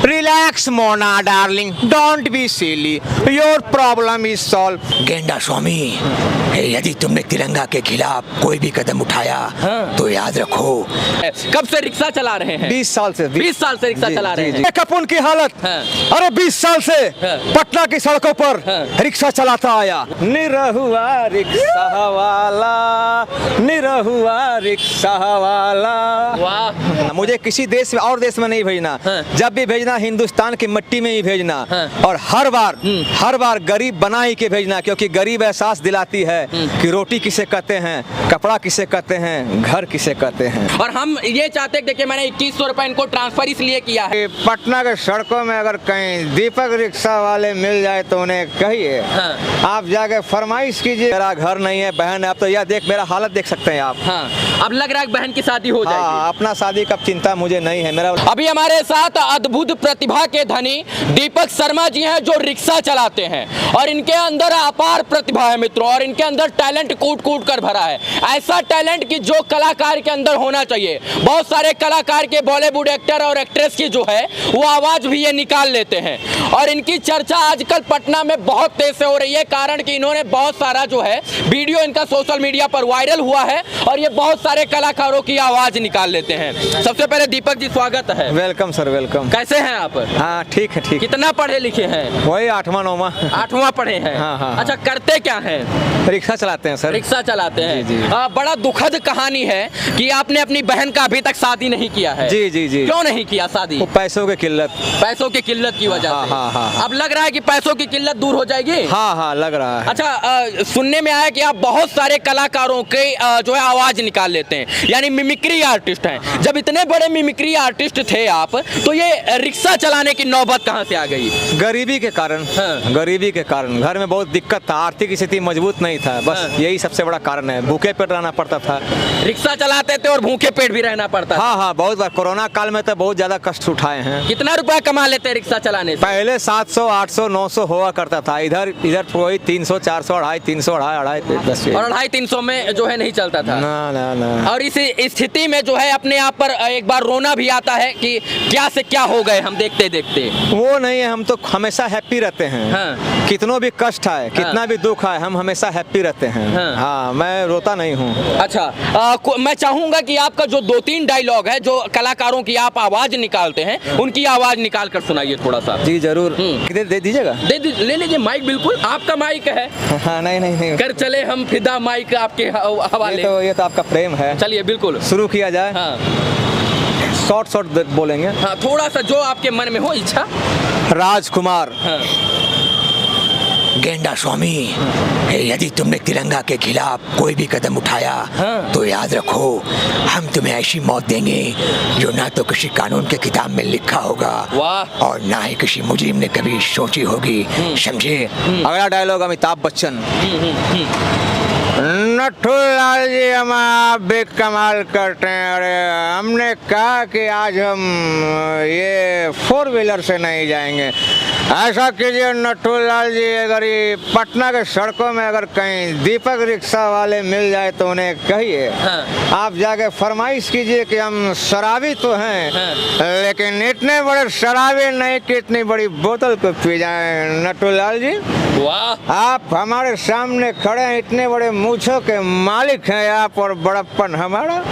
Relax, Mona, darling. Don't be silly. Your problem is solved. गेंडा स्वामी, यदि तुमने तिरंगा के खिलाफ कोई भी कदम उठाया तो याद रखो। कब से रिक्शा चला रहे हैं? 20 साल से 20 साल से रिक्शा चला रहे हैं। कपून की हालत। हाँ। अरे 20 साल से पटना की सड़कों पर रिक्शा चलाता आया। निरहुआ रिक्शा वाला, निरहुआ रिक्शा वाला। वाह, मुझे किसी देश में और देश में नहीं भेजना। जब भी भेजना हिंदुस्तान की मिट्टी में ही भेजना। और हर बार गरीब बना ही के भेजना, क्योंकि गरीब एहसास दिलाती है कि रोटी किसे कहते हैं, कपड़ा किसे कहते हैं, घर किसे कहते हैं। और हम ये चाहते हैं, देखिए मैंने 2100 रुपए इनको ट्रांसफर इसलिए किया है। पटना के सड़कों में अगर कहीं दीपक रिक्शा वाले मिल जाए तो उन्हें कहिए, आप जाके फरमाइश कीजिए। मेरा घर नहीं है, बहन है। आप तो यह देख, मेरा हालत देख सकते हैं आप। हाँ, अब लग रहा है बहन की शादी हो जाएगी। हाँ, अपना शादी का चिंता मुझे नहीं है। मेरा अभी हमारे साथ अद्भुत प्रतिभा के धनी दीपक शर्मा जी हैं, जो रिक्शा चलाते हैं और इनके अंदर अपार प्रतिभा है मित्रों, और इनके अंदर टैलेंट कूट कूट कर भरा है। ऐसा टैलेंट कि जो कलाकार के अंदर होना चाहिए। बहुत सारे कलाकार के, बॉलीवुड एक्टर और एक्ट्रेस की जो है वो आवाज भी ये निकाल लेते हैं। और इनकी चर्चा आजकल पटना में बहुत तेज से हो रही है, कारण कि इन्होंने बहुत सारा जो है वीडियो इनका सोशल मीडिया पर वायरल हुआ है और ये बहुत सारे कलाकारों की आवाज निकाल लेते हैं। सबसे पहले दीपक जी स्वागत है। Welcome sir, welcome. कैसे हैं आप? हाँ ठीक है, ठीक। कितना पढ़े लिखे हैं? वही 8वां 9वां। 8वां पढ़े हैं। हाँ। अच्छा, करते क्या हैं? रिक्शा चलाते हैं सर। रिक्शा चलाते हैं। जी। बड़ा दुखद कहानी है कि आपने अपनी बहन का अभी तक शादी नहीं किया है। जी। क्यों नहीं किया शादी? वो पैसों की किल्लत। पैसों की किल्लत की वजह से। हाँ। अब लग रहा है कि पैसों की किल्लत दूर हो जाएगी। हाँ लग रहा है। अच्छा, सुनने में आया कि आप बहुत सारे कलाकारों के जो है आवाज निकाल लेते हैं, यानी मिमिक्री आर्टिस्ट हैं। जब इतने बड़े मिमिक्री आर्टिस्ट थे आप, तो ये रिक्शा चलाने की नौबत कहां से आ गई? गरीबी के कारण। गरीबी के कारण घर में बहुत दिक्कत था, आर्थिक स्थिति मजबूत नहीं था, बस यही सबसे बड़ा कारण है। भूखे पेट रहना पड़ता था। रिक्शा चलाते थे और भूखे पेट भी रहना पड़ता था। हाँ, बहुत बार कोरोना काल में तो बहुत ज्यादा कष्ट उठाए हैं। कितना रुपया कमा लेते हैं रिक्शा चलाने से? पहले 700 800 900 हुआ करता था। इधर वही 300 400 250 300 250 10। और 250 300 में जो है नहीं चलता था। ना। और इस स्थिति में जो है अपने आप पर एक बार रोना भी आता है कि क्या से क्या हो गए हम देखते देखते। वो नहीं है, हम तो हमेशा हैप्पी रहते हैं। कितनों भी कष्ट आए, कितना भी दुख आए, हम हमेशा हैप्पी रहते हैं। हाँ, मैं रोता नहीं हूँ। अच्छा, मैं चाहूंगा कि आपका जो 2-3 डायलॉग है, जो कलाकारों की आप आवाज निकालते हैं, उनकी आवाज निकाल कर सुनाइए थोड़ा सा। जी जरूर। दे दीजिएगा। ले लीजिए माइक, बिल्कुल आपका माइक है। हाँ, नहीं। कर चले हम फिदा, माइक आपके हवाले। ये तो आपका प्रेम है। चलिए बिल्कुल शुरू किया जाए। हाँ। शॉर्ट बोलेंगे। हाँ, थोड़ा सा जो आपके मन में हो इच्छा। राजकुमार। हाँ। गेंडा स्वामी, यदि तुमने तिरंगा के खिलाफ कोई भी कदम उठाया तो याद रखो, हम तुम्हें ऐसी मौत देंगे जो ना तो किसी कानून के किताब में लिखा होगा और ना ही किसी मुजरिम ने कभी सोची होगी। समझे? अगला डायलॉग अमिताभ बच्चन। नथुलाल जी, हम आप भी कमाल करते हैं। अरे हमने कहा कि आज हम ये 4 व्हीलर से नहीं जाएंगे। ऐसा कीजिए नथुलाल जी, अगर ये पटना के सड़कों में अगर कहीं दीपक रिक्शा वाले मिल जाए तो उन्हें कहिए, आप जाके फरमाइश कीजिए कि हम शराबी तो हैं लेकिन इतने बड़े शराबी नहीं कि इतनी बड़ी बोतल को पी जाए। नथुलाल जी, वाह, आप हमारे सामने खड़े हैं, इतने बड़े मूंछों के मालिक हैं आप और बड़प्पन हमारा।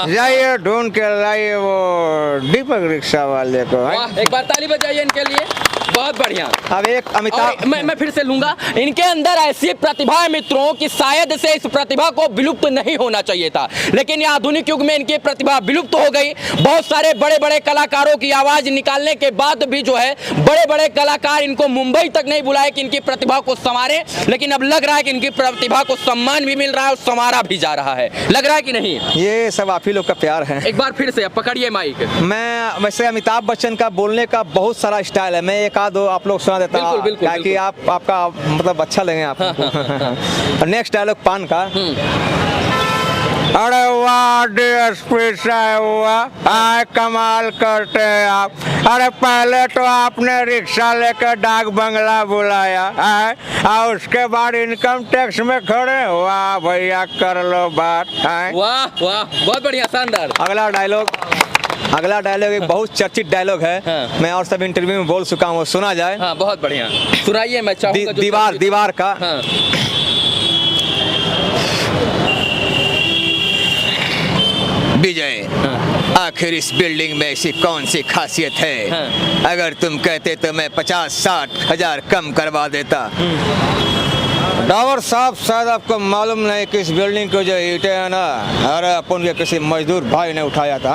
जाइए ढूंढ के लाइए वो दीपक रिक्शा वाले को। एक बार ताली बजाइए इनके लिए। बहुत बढ़िया। अब एक अमिताभ, मैं फिर से लूंगा। इनके अंदर ऐसी प्रतिभा है मित्रों कि शायद से इस प्रतिभा को विलुप्त नहीं होना चाहिए था, लेकिन ये आधुनिक युग में इनकी प्रतिभा विलुप्त हो गई। बहुत सारे बड़े बड़े कलाकारों की आवाज निकालने के बाद भी जो है बड़े बड़े कलाकार इनको मुंबई तक नहीं बुलाए कि इनकी प्रतिभा को संवारे, लेकिन अब लग रहा है कि इनकी प्रतिभा को सम्मान भी मिल रहा है और संवारा भी जा रहा है। लग रहा है कि नहीं? ये सब आप ही लोग का प्यार है। एक बार फिर से पकड़िए माइक। मैं वैसे अमिताभ बच्चन का बोलने का बहुत सारा स्टाइल है, मैं एक आध दो आप लोग सुना देता हूँ ताकि आपका मतलब अच्छा लगे आपको। नेक्स्ट डायलॉग पान का। अरे वाह डीएसपी साहब, आए कमाल करते हैं आप। अरे पहले तो आपने रिक्शा लेकर डाक बंगला बुलाया है और उसके बाद इनकम टैक्स में खड़े। वाह भैया, कर लो बात है। वाह, बहुत बढ़िया, शानदार। अगला डायलॉग। अगला डायलॉग एक बहुत चर्चित डायलॉग है। हाँ। मैं और सब इंटरव्यू में बोल चुका हूँ, वो सुना जाए। हाँ बहुत बढ़िया, सुनाइए। मैं चाहूंगा जो दीवार का। हाँ। विजय, आखिर इस बिल्डिंग में ऐसी कौन सी खासियत है? हाँ। अगर तुम कहते तो मैं 50-60 हजार कम करवा देता। डावर साहब, शायद आपको मालूम नहीं कि इस बिल्डिंग को जो ईंटें है ना, अरे अपन के किसी मजदूर भाई ने उठाया था।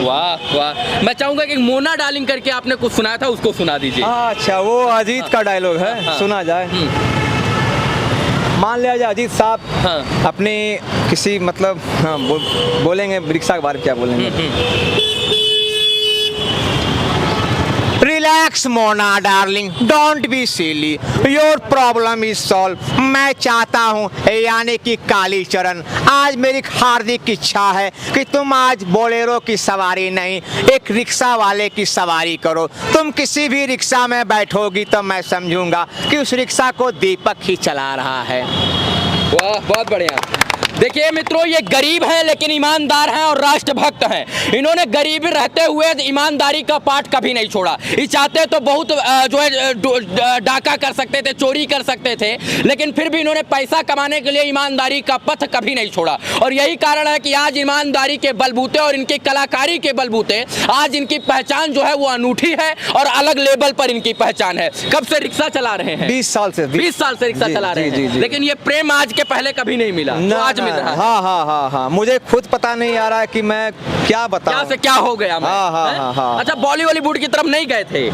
वाह वाह। मैं चाहूंगा कि मोना डार्लिंग करके आपने कुछ सुनाया था, उसको सुना दीजिए। अच्छा, वो अजीत का डायलॉग है। हाँ। सुना जाए। मान लिया जाए अजीत साहब हाँ। अपने किसी मतलब बोलेंगे रिक्शा के बारे में, क्या बोलेंगे? Relax Mona darling, don't be silly, your problem is solve. मैं चाहता हूँ, यानी कि कालीचरण, आज मेरी हार्दिक इच्छा है कि तुम आज बोलेरो की सवारी नहीं, एक रिक्शा वाले की सवारी करो। तुम किसी भी रिक्शा में बैठोगी तो मैं समझूंगा कि उस रिक्शा को दीपक ही चला रहा है। वाह, बहुत बढ़िया। देखिए मित्रों, ये गरीब हैं लेकिन ईमानदार हैं और राष्ट्रभक्त हैं। इन्होंने गरीबी रहते हुए ईमानदारी का पाठ कभी नहीं छोड़ा। ये चाहते तो बहुत जो है डाका कर सकते थे, चोरी कर सकते थे, लेकिन फिर भी इन्होंने पैसा कमाने के लिए ईमानदारी का पथ कभी नहीं छोड़ा। और यही कारण है कि आज ईमानदारी के बलबूते और इनकी कलाकारी के बलबूते आज इनकी पहचान जो है वो अनूठी है और अलग लेवल पर इनकी पहचान है। कब से रिक्शा चला रहे हैं? 20 साल से। 20 साल से रिक्शा चला रहे हैं। लेकिन ये प्रेम आज के पहले कभी नहीं मिला, तो आज मिल रहा है। हाँ, मुझे खुद पता नहीं आ रहा है कि मैं क्या बताऊं। क्या से क्या हो गया मैं? हाँ। अच्छा, बॉलीवुड की तरफ नहीं गए थे?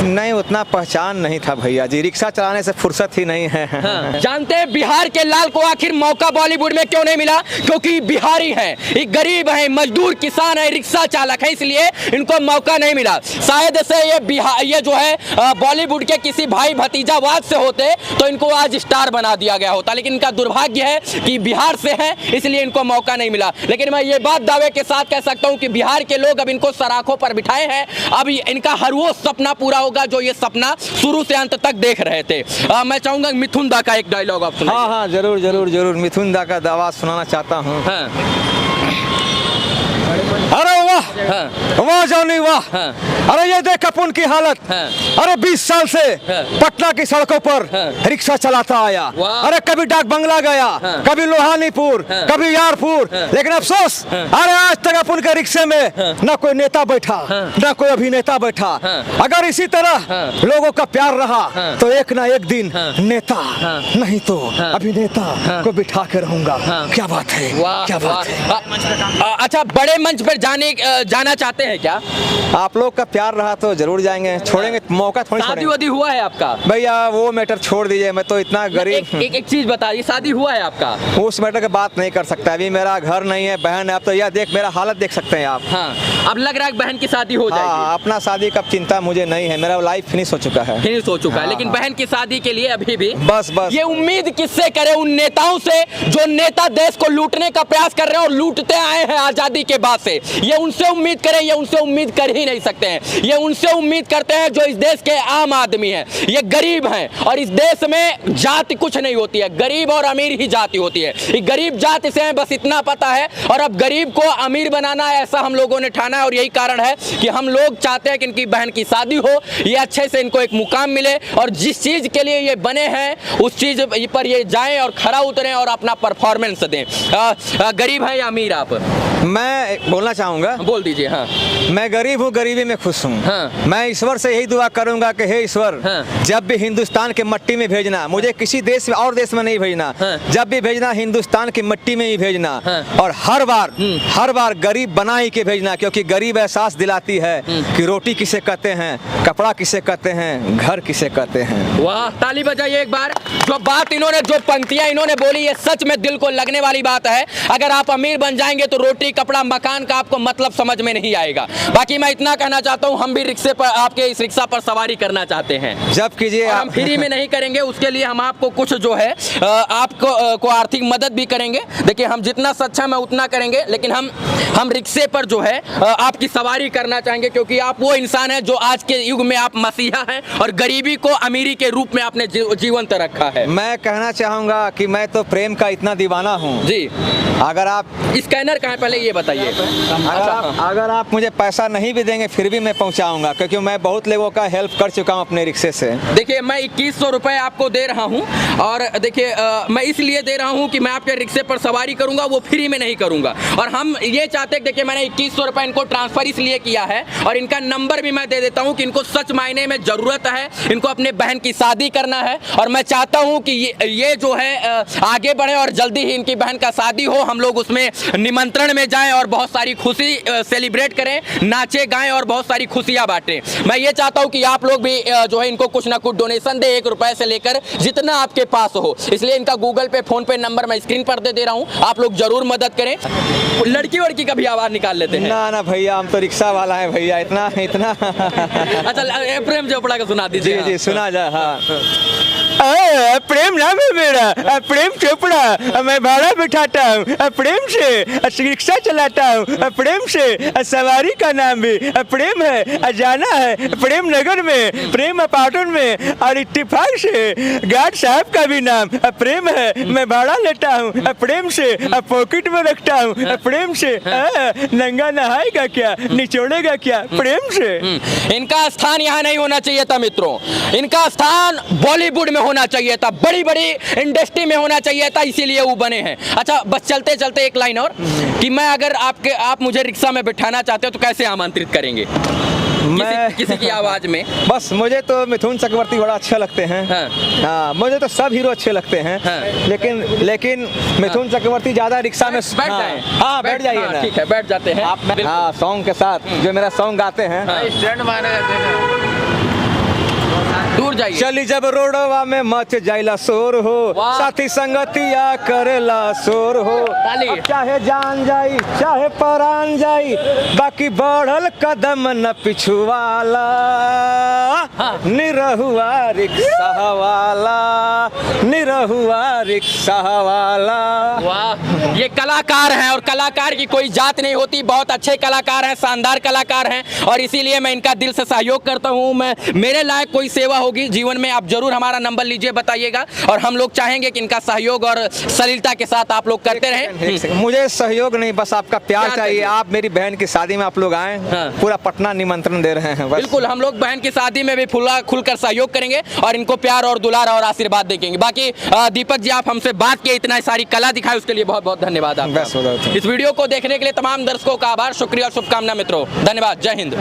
नहीं, उतना पहचान नहीं था भैया जी, रिक्शा चलाने से फुर्सत ही नहीं है। हाँ। जानते हैं बिहार के लाल को आखिर मौका बॉलीवुड में क्यों नहीं मिला? क्योंकि बिहारी हैं, ये गरीब हैं, मजदूर किसान हैं, रिक्शा चालक हैं, इसलिए इनको मौका नहीं मिला। शायद से ये जो है बॉलीवुड के किसी भाई भतीजावाद से होते तो इनको आज स्टार बना दिया गया होता, लेकिन इनका दुर्भाग्य है कि बिहार से है, इसलिए इनको मौका नहीं मिला। लेकिन मैं ये बात दावे के साथ कह सकता हूँ कि बिहार के लोग अब इनको सराखों पर बिठाए हैं। अब इनका हर वो सपना पूरा होगा जो ये सपना शुरू से अंत तक देख रहे थे। मैं चाहूंगा मिथुन दा का एक डायलॉग आप सुनाइए। हाँ, जरूर मिथुन दा का आवाज सुनाना चाहता हूँ। हाँ। अरे वाह, वाह जॉनी वाह। अरे ये देख अपन की हालत। अरे 20 साल से पटना की सड़कों पर रिक्शा चलाता आया। अरे कभी डाक बंगला गया, कभी लोहानीपुर, कभी यारपुर, लेकिन अफसोस, अरे आज तक अपन के रिक्शे में न कोई नेता बैठा, न कोई अभिनेता बैठा। अगर इसी तरह लोगों का प्यार रहा तो एक ना एक दिन नेता नहीं तो अभिनेता को बिठा के रहूंगा। क्या बात है, क्या बात है। अच्छा, बड़े मंच पर जाना चाहते हैं क्या? आप लोग का प्यार रहा तो जरूर जाएंगे, छोड़ेंगे मौका थोड़ी छोड़ेंगे। शादी वादी हुआ है आपका? भैया वो मैटर छोड़ दीजिए, मैं तो इतना गरीब। एक चीज बताइए, शादी हुआ है आपका? उस मैटर की बात नहीं कर सकता, अभी मेरा घर नहीं है, बहन है। आप तो यह देख मेरा हालत देख सकते हैं आप। हाँ, अब लग रहा है बहन की शादी हो जाएगी। हाँ, अपना शादी का चिंता मुझे नहीं है, मेरा लाइफ फिनिश हो चुका है। फिनिश हो चुका है, लेकिन बहन की शादी के लिए अभी भी बस ये उम्मीद किससे करे? उन नेताओं से जो नेता देश को लूटने का प्रयास कर रहे हैं और लूटते आए हैं आजादी के बाद से। ये उनसे उम्मीद करें, ये उनसे उम्मीद कर ही नहीं सकते हैं। ये उनसे उम्मीद करते हैं जो इस देश के आम आदमी हैं। ये गरीब हैं और इस देश में जाति कुछ नहीं होती है, गरीब और अमीर ही जाति होती है। ये गरीब जाति से है, बस इतना पता है। और अब गरीब को अमीर बनाना है, ऐसा हम लोगों ने ठाना है। और यही कारण है कि हम लोग चाहते हैं कि इनकी बहन की शादी हो, ये अच्छे से इनको एक मुकाम मिले और जिस चीज के लिए ये बने हैं उस चीज पर ये जाएं और खरा उतरें और अपना परफॉर्मेंस दें। गरीब है या अमीर आप? मैं बोलना चाहूंगा। बोल दीजिए। हाँ, मैं गरीब हूँ, गरीबी में खुश हूँ। हाँ। मैं ईश्वर से यही दुआ करूंगा कि हे ईश्वर, हाँ। जब भी हिंदुस्तान के मट्टी में भेजना, मुझे किसी देश में और देश में नहीं भेजना। हाँ। जब भी भेजना हिंदुस्तान की मिट्टी में ही भेजना। हाँ। और हर बार गरीब बना ही के भेजना, क्योंकि गरीब एहसास दिलाती है कि रोटी किसे कहते हैं, कपड़ा किसे कहते हैं, घर किसे कहते हैं। वाह, ताली बजाइए एक बार। जो बात इन्होंने, जो पंक्तियां इन्होंने बोली, ये सच में दिल को लगने वाली बात है। अगर आप अमीर बन जाएंगे तो रोटी, कपड़ा, मकान का आपको मतलब समझ में नहीं आएगा। बाकी मैं इतना कहना चाहता हूँ, हम भी रिक्शे पर, आपके इस रिक्शा पर सवारी करना चाहते हैं। जब कीजिए। हम फ्री में नहीं करेंगे, उसके लिए हम आपको कुछ जो है आपको आर्थिक मदद भी करेंगे। देखिए, हम जितना सक्षम है उतना करेंगे, लेकिन हम रिक्शे पर जो है आपकी सवारी करना चाहेंगे, क्योंकि आप वो इंसान हैं जो आज के युग में आप मसीहा हैं और गरीबी को अमीरी के रूप में आपने जीवंत रखा है। मैं कहना चाहूंगा कि मैं तो प्रेम का इतना दीवाना हूँ जी। अगर आप स्कैनर कहाँ, पहले ये बताइए। अगर आप मुझे पैसा नहीं भी देंगे फिर भी मैं पहुंचाऊंगा, क्योंकि मैं बहुत लोगों का हेल्प कर चुका हूं अपने रिक्शे से। देखिए मैं 2100 रुपए आपको दे रहा हूं, और देखिए मैं इसलिए दे रहा हूं कि मैं आपके रिक्शे पर सवारी करूंगा, वो फ्री में नहीं करूंगा। और हम ये चाहते हैं, देखिए मैंने 2100 रुपए इनको ट्रांसफर इसलिए किया है, और इनका नंबर भी मैं दे देता हूं कि इनको सच मायने में जरूरत है, इनको अपने बहन की शादी करना है, और मैं चाहता हूं कि ये जो है आगे बढ़े और जल्दी ही इनकी बहन का शादी हो, हम लोग उसमें निमंत्रण में जाएं और बहुत सारी खुशी सेलिब्रेट करें, नाचे गाएं और बहुत सारी खुशियां बांटें। मैं ये चाहता हूं कि आप लोग भी जो है इनको कुछ ना कुछ डोनेशन दे, 1 रुपए से लेकर जितना आपके पास हो। इसलिए इनका गूगल पे, फोन पे नंबर मैं स्क्रीन पर दे रहा हूं, आप लोग जरूर मदद करें। लड़की वड़की का भी आवाज निकाल लेते हैं। ना भैया, हम तो रिक्शा वाला है भैया, इतना अच्छा प्रेम चोपड़ा का सुना दीजिए। जी सुना जा। हाँ प्रेम नाम है मेरा, प्रेम चोपड़ा, मैं भाड़ा बिठाता हूँ, प्रेम से रिक्शा चलाता हूँ, प्रेम से सवारी का नाम भी प्रेम है, जाना है प्रेम नगर में, प्रेम अपार्टमेंट में, और इत्तेफाक से गार्ड साहब का भी नाम प्रेम है, मैं भाड़ा लेता हूँ प्रेम से, पॉकेट में रखता हूँ प्रेम से, नंगा नहाएगा क्या, निचोड़ेगा क्या, प्रेम से। इनका स्थान यहाँ नहीं होना चाहिए था मित्रों, इनका स्थान बॉलीवुड में होना चाहिए था, बड़ी बड़ी इंडस्ट्री में होना चाहिए था, इसीलिए वो बने हैं। अच्छा बस चलते चलते एक लाइन और, कि मैं अगर आप मुझे रिक्शा में बिठाना चाहते हो तो कैसे आमंत्रित करेंगे? किसी की आवाज में? बस मुझे तो मिथुन चक्रवर्ती बड़ा अच्छे लगते हैं। हाँ मुझे तो सब हीरो अच्छे लगते हैं। लेकिन मिथुन चक्रवर्ती ज्यादा रिक्शा में बैठ जाए। हाँ बैठ जाइए ना। ठीक है बैठ जाते हैं आप। हाँ सॉन्ग के साथ जो मेरा सॉन्ग गाते हैं। दूर जाइए। चली जब रोडवा में मच जाइला शोर हो, साथी संगतिया करेला शोर हो, अब चाहे जान जाई चाहे परान जाई, बाकी बढ़ल कदम न पिछुआला, निरहुआ रिक्शा वाला, निरहुआ रिक्शा वाला। वाह, ये कलाकार हैं और कलाकार की कोई जात नहीं होती, बहुत अच्छे कलाकार हैं, शानदार कलाकार हैं, और इसीलिए मैं इनका दिल से सहयोग करता हूँ। मैं मेरे लायक कोई सेवा होगी जीवन में, आप जरूर हमारा नंबर लीजिए, बताइएगा, और हम लोग चाहेंगे कि इनका सहयोग और सलीलता के साथ आप लोग करते रहें। मुझे सहयोग नहीं, बस आपका प्यार चाहिए। आप मेरी बहन की शादी में आप लोग आए, पूरा पटना निमंत्रण दे रहे हैं। बिल्कुल, हम लोग बहन की शादी में भी खुलकर सहयोग करेंगे और इनको प्यार और दुलार और आशीर्वाद देंगे। बाकी दीपक जी, आप हमसे बात किए, इतना सारी कला दिखाई, उसके लिए बहुत बहुत धन्यवाद आपका। इस वीडियो को देखने के लिए तमाम दर्शकों का आभार, शुक्रिया और शुभकामना मित्रों, धन्यवाद, जय हिंद।